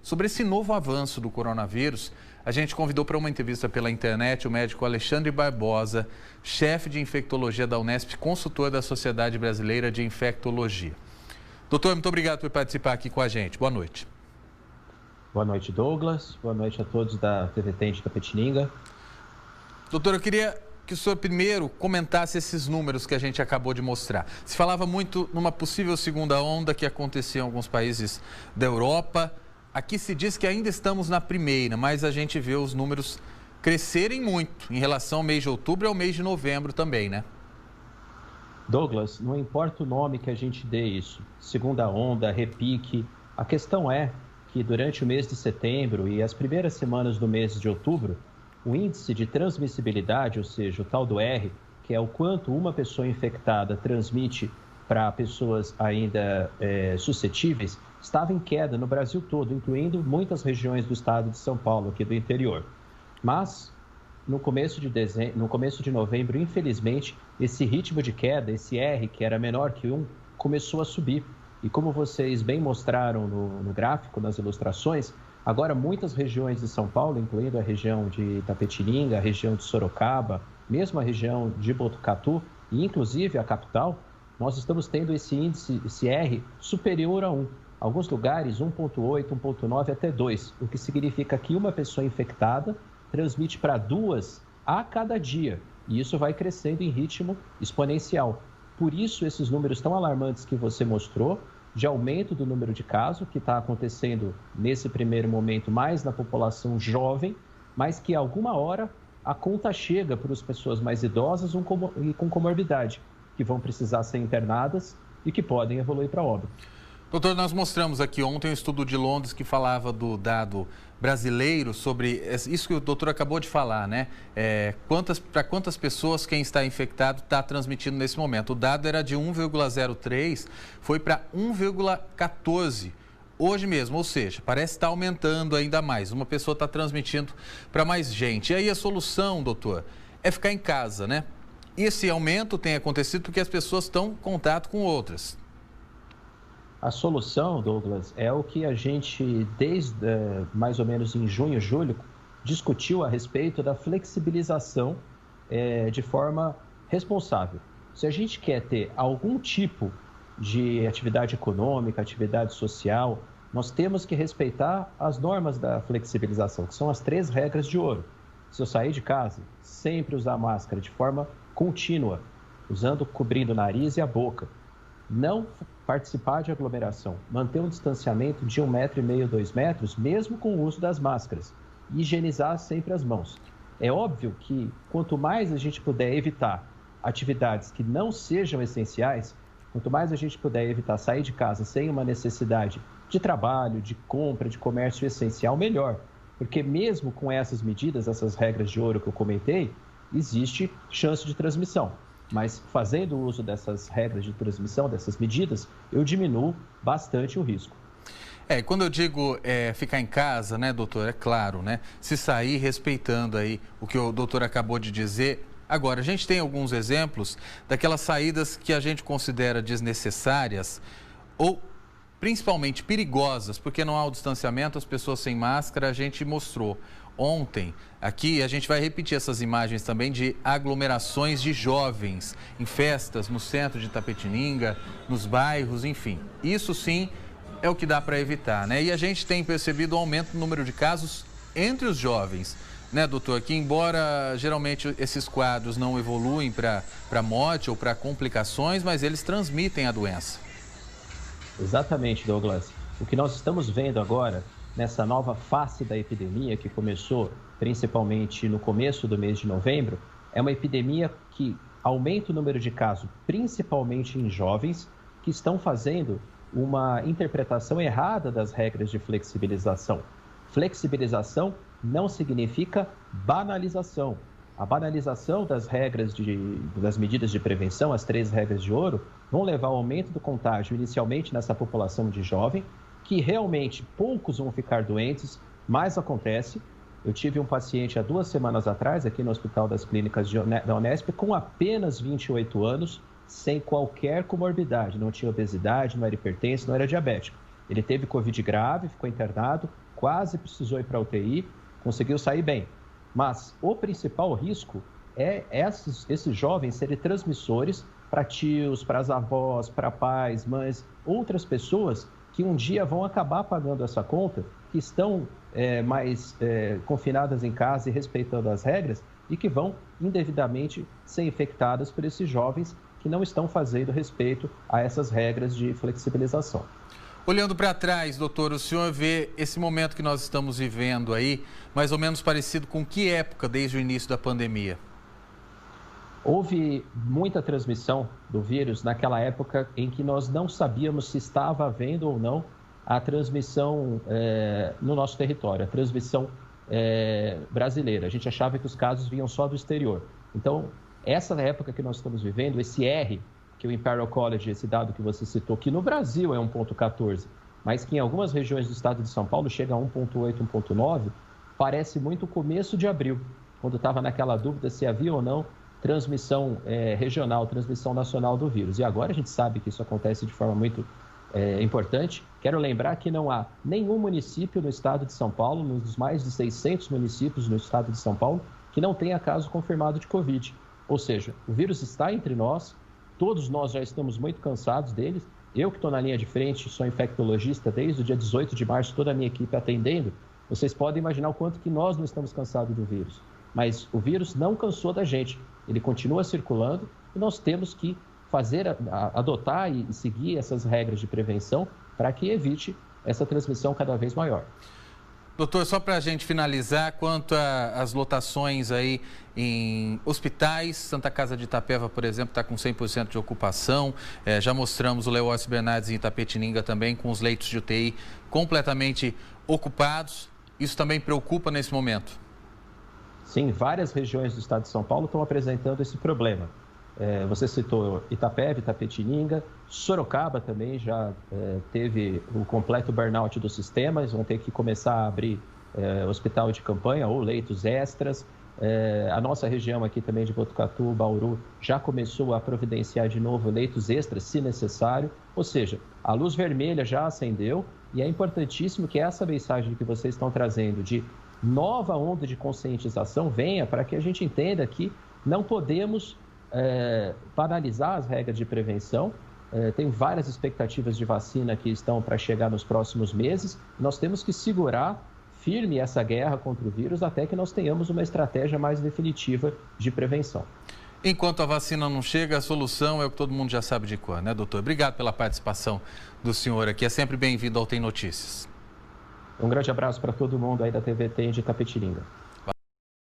Sobre esse novo avanço do coronavírus, a gente convidou para uma entrevista pela internet o médico Alexandre Barbosa, chefe de infectologia da Unesp, consultor da Sociedade Brasileira de Infectologia. Doutor, muito obrigado por participar aqui com a gente. Boa noite. Boa noite, Douglas. Boa noite a todos da TVT de Itapetininga. Doutor, eu queria que o senhor primeiro comentasse esses números que a gente acabou de mostrar. Se falava muito numa possível segunda onda que acontecia em alguns países da Europa. Aqui se diz que ainda estamos na primeira, mas a gente vê os números crescerem muito em relação ao mês de outubro e ao mês de novembro também, né? Douglas, não importa o nome que a gente dê isso, segunda onda, repique, a questão é que durante o mês de setembro e as primeiras semanas do mês de outubro, o índice de transmissibilidade, ou seja, o tal do R, que é o quanto uma pessoa infectada transmite para pessoas ainda suscetíveis, estava em queda no Brasil todo, incluindo muitas regiões do estado de São Paulo, aqui do interior. Mas, no começo de novembro, infelizmente, esse ritmo de queda, esse R, que era menor que 1, começou a subir. E como vocês bem mostraram no gráfico, nas ilustrações, agora muitas regiões de São Paulo, incluindo a região de Itapetininga, a região de Sorocaba, mesmo a região de Botucatu e inclusive a capital, nós estamos tendo esse índice, esse R, superior a 1. Alguns lugares 1,8, 1,9 até 2, o que significa que uma pessoa infectada transmite para 2 a cada dia. E isso vai crescendo em ritmo exponencial. Por isso, esses números tão alarmantes que você mostrou, de aumento do número de casos, que está acontecendo nesse primeiro momento mais na população jovem, mas que alguma hora a conta chega para as pessoas mais idosas e com comorbidade, que vão precisar ser internadas e que podem evoluir para óbito. Doutor, nós mostramos aqui ontem um estudo de Londres que falava do dado brasileiro sobre isso que o doutor acabou de falar, né? Para quantas pessoas quem está infectado está transmitindo nesse momento. O dado era de 1,03, foi para 1,14 hoje mesmo, ou seja, parece estar aumentando ainda mais. Uma pessoa está transmitindo para mais gente. E aí a solução, doutor, é ficar em casa, né? E esse aumento tem acontecido porque as pessoas estão em contato com outras. A solução, Douglas, é o que a gente, desde mais ou menos em junho, julho, discutiu a respeito da flexibilização de forma responsável. Se a gente quer ter algum tipo de atividade econômica, atividade social, nós temos que respeitar as normas da flexibilização, que são as 3 regras de ouro. Se eu sair de casa, sempre usar máscara de forma contínua, cobrindo o nariz e a boca. Não participar de aglomeração, manter um distanciamento de 1,5 m, 2 metros, mesmo com o uso das máscaras. E higienizar sempre as mãos. É óbvio que quanto mais a gente puder evitar atividades que não sejam essenciais, quanto mais a gente puder evitar sair de casa sem uma necessidade de trabalho, de compra, de comércio essencial, melhor. Porque mesmo com essas medidas, essas regras de ouro que eu comentei, existe chance de transmissão. Mas fazendo uso dessas regras de transmissão, dessas medidas, eu diminuo bastante o risco. Quando eu digo ficar em casa, né, doutor, é claro, né? Se sair respeitando aí o que o doutor acabou de dizer. Agora, a gente tem alguns exemplos daquelas saídas que a gente considera desnecessárias ou principalmente perigosas, porque não há o distanciamento, as pessoas sem máscara, a gente mostrou ontem. Aqui a gente vai repetir essas imagens também de aglomerações de jovens em festas no centro de Itapetininga, nos bairros, enfim. Isso sim é o que dá para evitar, né? E a gente tem percebido um aumento no número de casos entre os jovens, né, doutor? Que embora geralmente esses quadros não evoluem para morte ou para complicações, mas eles transmitem a doença. Exatamente, Douglas. O que nós estamos vendo agora, nessa nova face da epidemia, que começou principalmente no começo do mês de novembro, é uma epidemia que aumenta o número de casos, principalmente em jovens, que estão fazendo uma interpretação errada das regras de flexibilização. Flexibilização não significa banalização. A banalização das regras das medidas de prevenção, as 3 regras de ouro, vão levar ao aumento do contágio inicialmente nessa população de jovem, que realmente poucos vão ficar doentes, mas acontece. Eu tive um paciente há 2 semanas atrás, aqui no Hospital das Clínicas da Unesp, com apenas 28 anos, sem qualquer comorbidade, não tinha obesidade, não era hipertenso, não era diabético. Ele teve Covid grave, ficou internado, quase precisou ir para a UTI, conseguiu sair bem. Mas o principal risco é esses jovens serem transmissores para tios, para as avós, para pais, mães, outras pessoas que um dia vão acabar pagando essa conta, que estão mais confinadas em casa e respeitando as regras e que vão indevidamente ser infectadas por esses jovens que não estão fazendo respeito a essas regras de flexibilização. Olhando para trás, doutor, o senhor vê esse momento que nós estamos vivendo aí, mais ou menos parecido com que época desde o início da pandemia? Houve muita transmissão do vírus naquela época em que nós não sabíamos se estava havendo ou não a transmissão no nosso território, a transmissão brasileira. A gente achava que os casos vinham só do exterior. Então, essa época que nós estamos vivendo, esse R, que o Imperial College, esse dado que você citou, que no Brasil é 1,14, mas que em algumas regiões do estado de São Paulo chega a 1,8, 1,9, parece muito o começo de abril, quando estava naquela dúvida se havia ou não transmissão regional, transmissão nacional do vírus. E agora a gente sabe que isso acontece de forma muito importante. Quero lembrar que não há nenhum município no estado de São Paulo, nos mais de 600 municípios no estado de São Paulo, que não tenha caso confirmado de Covid. Ou seja, o vírus está entre nós, todos nós já estamos muito cansados deles. Eu que estou na linha de frente, sou infectologista desde o dia 18 de março, toda a minha equipe atendendo. Vocês podem imaginar o quanto que nós não estamos cansados do vírus. Mas o vírus não cansou da gente, ele continua circulando e nós temos que adotar e seguir essas regras de prevenção para que evite essa transmissão cada vez maior. Doutor, só para a gente finalizar, quanto às lotações aí em hospitais, Santa Casa de Itapeva, por exemplo, está com 100% de ocupação. Já mostramos o Leócio Bernardes em Itapetininga também, com os leitos de UTI completamente ocupados. Isso também preocupa nesse momento? Sim, várias regiões do estado de São Paulo estão apresentando esse problema. Você citou Itapeva, Itapetininga, Sorocaba também já teve o completo burnout do sistema, eles vão ter que começar a abrir hospital de campanha ou leitos extras. A nossa região aqui também de Botucatu, Bauru, já começou a providenciar de novo leitos extras, se necessário. Ou seja, a luz vermelha já acendeu e é importantíssimo que essa mensagem que vocês estão trazendo de nova onda de conscientização venha para que a gente entenda que não podemos paralisar as regras de prevenção. Tem várias expectativas de vacina que estão para chegar nos próximos meses. Nós temos que segurar firme essa guerra contra o vírus até que nós tenhamos uma estratégia mais definitiva de prevenção. Enquanto a vacina não chega, a solução é o que todo mundo já sabe de cor, né, doutor? Obrigado pela participação do senhor aqui. É sempre bem-vindo ao Tem Notícias. Um grande abraço para todo mundo aí da TV Tem de Itapetininga.